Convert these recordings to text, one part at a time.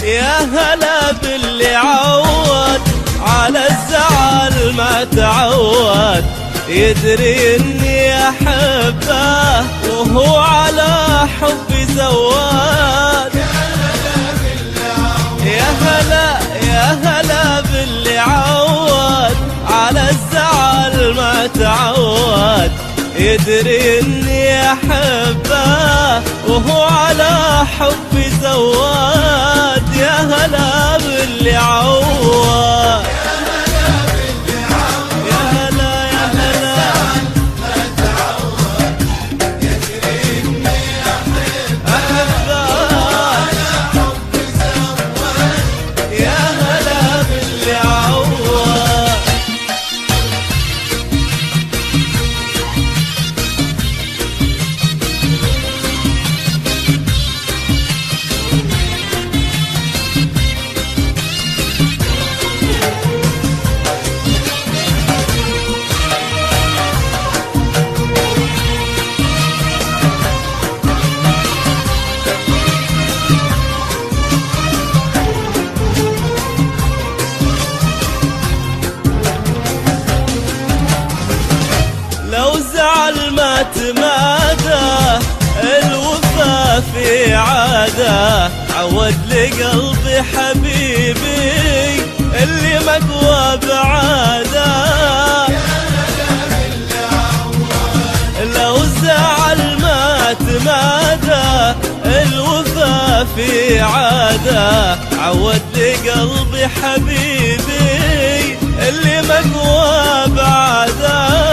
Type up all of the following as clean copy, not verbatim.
يا هلا باللي عود على الزعل ما تعود، يدري اني احبه وهو على حبي زواد. يا هلا باللي عود على الزعل ما تعود، يدري اني احبه وهو على حبي زواد. يا هلا باللي عود، يا هلا يا هلا أحبه، يا هلا باللي عود. لو زعل ما تمادى الوفا في عاده، عود لقلبي حبيبي اللي مقوى بعاده. لو زعل ما تمادى الوفا في عاده، عود لقلبي حبيبي اللي مقوى بعاده.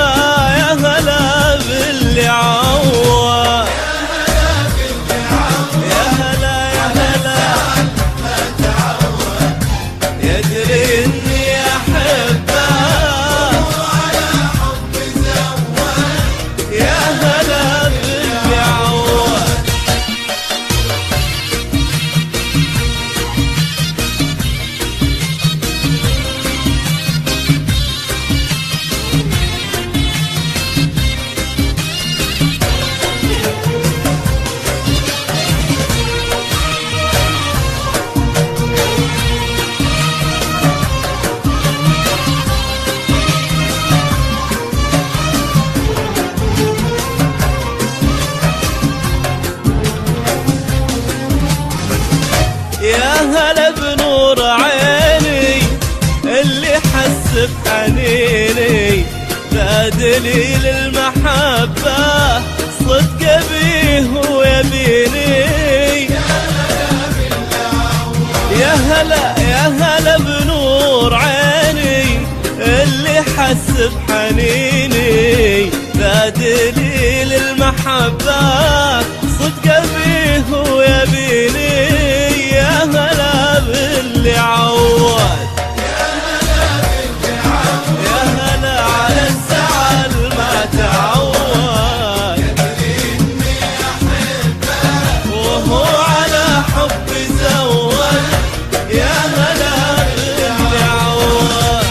يا هلا باللي عود، يا هلا يا هلا يدري اني احبه، يا هلا باللي عود. يا هلا بنور عيني اللي حس بحنيني، ذا دليل المحبة صدق بيه ويبيني. يا هلا بنور عيني اللي حس بحنيني، ذا دليل المحبة صدق بيه ويبيني. يا هلا باللي عود، يا هلا على الزعل ما تعود، وهو على حبي زود. يا هلا باللي عود.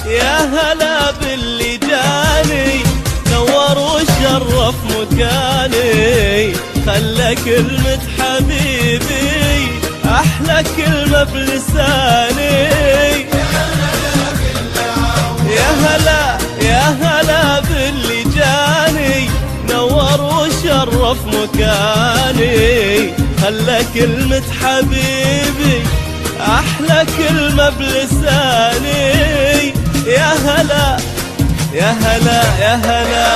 يا هلا باللي جاني نور وشرف مكاني، خلى كلمة حبيبي أحلى كلمة بلساني. يا هلا باللي جاني نور وشرف مكاني، خلى كلمة حبيبي أحلى كلمة بلساني. يا هلا يا هلا يا هلا